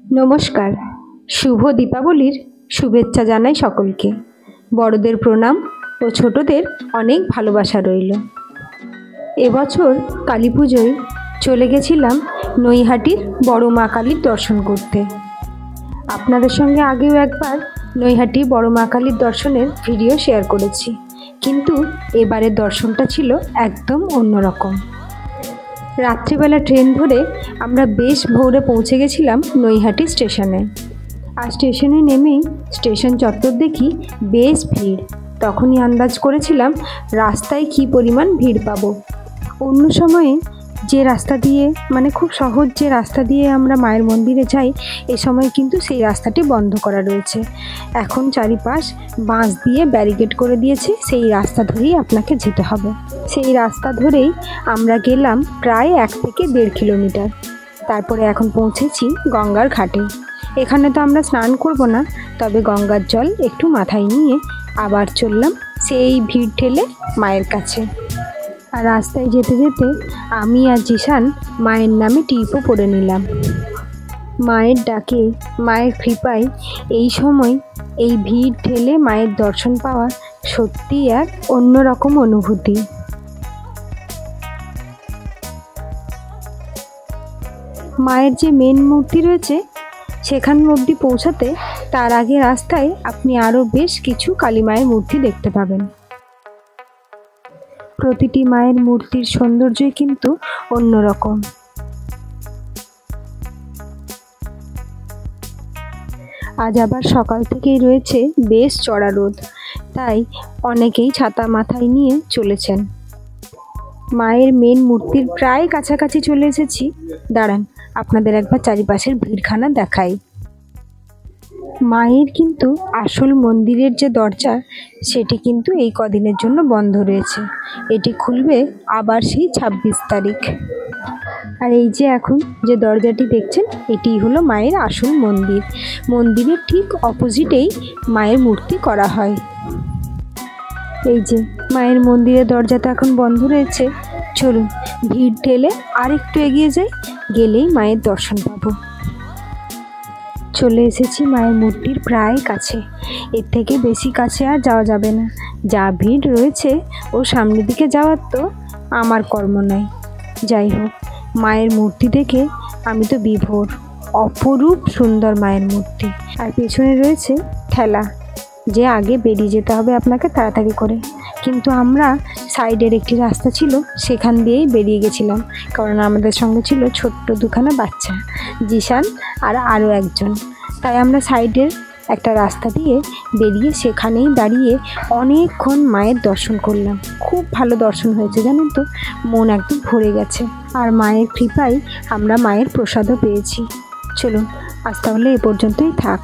নমস্কার। শুভ দীপাবলির শুভেচ্ছা জানাই সকলকে। বড়দের প্রণাম ও ছোটদের অনেক ভালোবাসা রইল। এবছর কালী পুজোয় চলে গেছিলাম নৈহাটির বড় মা কালীর দর্শন করতে। আপনাদের সঙ্গে আগেও একবার নৈহাটি বড় মা কালীর দর্শনের ভিডিও শেয়ার করেছি, কিন্তু এবারের দর্শনটা ছিল একদম অন্যরকম। রাত্রিবেলা ট্রেন ধরে আমরা বেশ ভোরে পৌঁছে গেছিলাম নৈহাটি স্টেশনে। আর স্টেশনে নেমেই স্টেশন চত্বর দেখি বেশ ভিড়। তখনই আন্দাজ করেছিলাম রাস্তায় কী পরিমাণ ভিড় পাবো। অন্য সময়ে যে রাস্তা দিয়ে খুব সহজ যে রাস্তা দিয়ে আমরা মায়ের মন্দিরে যাই, এ সময় কিন্তু সেই রাস্তাটি বন্ধ করা রয়েছে। এখন চারিপাশ বাঁশ দিয়ে ব্যারিকেড করে দিয়েছে, সেই রাস্তা ধরেই আপনাকে যেতে হবে। সেই রাস্তা ধরেই আমরা গেলাম প্রায় 1 থেকে 1.5 কিলোমিটার। তারপরে এখন পৌঁছেছি গঙ্গার ঘাটে। এখানে তো আমরা স্নান করব না, তবে গঙ্গার জল একটু মাথায় নিয়ে আবার চললাম সেই ভিড় ঠেলে মায়ের কাছে। আর রাস্তায় যেতে যেতে আমি আর জিশান মায়ের নামে টিপও পড়ে নিলাম। মায়ের ডাকে, মায়ের কৃপায় এই সময় এই ভিড় ঠেলে মায়ের দর্শন পাওয়া সত্যি এক অন্যরকম অনুভূতি। মায়ের যে মেন মূর্তি রয়েছে সেখান অবধি পৌঁছাতে তার আগে রাস্তায় আপনি আরও বেশ কিছু কালী মায়ের মূর্তি দেখতে পাবেন। প্রতিটি মায়ের মূর্তির সৌন্দর্যই কিন্তু অন্যরকম। আজ আবার সকাল থেকেই রয়েছে বেশ চড়া রোদ, তাই অনেকেই ছাতা মাথায় নিয়ে চলেছেন। মায়ের মেন মূর্তির প্রায় কাছাকাছি চলে এসেছি। দাঁড়ান, আপনাদের একবার চারিপাশের ভিড়খানা দেখাই। মায়ের কিন্তু আসল মন্দিরের যে দরজা, সেটি কিন্তু এই কদিনের জন্য বন্ধ রয়েছে। এটি খুলবে আবার সেই 26 তারিখ। আর এই যে এখন যে দরজাটি দেখছেন, এটিই হলো মায়ের আসল মন্দির। মন্দিরের ঠিক অপোজিটেই মায়ের মূর্তি করা হয়। এই যে মায়ের মন্দিরের দরজাটা এখন বন্ধ রয়েছে। চলুন ভিড় ঠেলে আর একটু এগিয়ে যাই, গেলেই মায়ের দর্শন পাবো। চলে এসেছি মায়ের মূর্তির প্রায় কাছে। এর থেকে বেশি কাছে আর যাওয়া যাবে না। যা ভিড় রয়েছে ও সামনের দিকে যাওয়ার তো আমার কর্ম নয়। যাই হোক, মায়ের মূর্তি দেখে আমি তো বিভোর। অপরূপ সুন্দর মায়ের মূর্তি। আর পেছনে রয়েছে ঠেলা, যে আগে বেরিয়ে যেতে হবে আপনাকে তাড়াতাড়ি করে। কিন্তু আমরা সাইডের একটি রাস্তা ছিল, সেখান দিয়েই বেরিয়ে গেছিলাম, কারণ আমাদের সঙ্গে ছিল ছোট্ট দুখানা বাচ্চা, জিশান আর আরও একজন। তাই আমরা সাইডের একটা রাস্তা দিয়ে বেরিয়ে সেখানেই দাঁড়িয়ে অনেকক্ষণ মায়ের দর্শন করলাম। খুব ভালো দর্শন হয়েছে, জানেন তো, মন একদম ভরে গেছে। আর মায়ের কৃপায় আমরা মায়ের প্রসাদও পেয়েছি। চলুন আজ তাহলে এ পর্যন্তই থাক।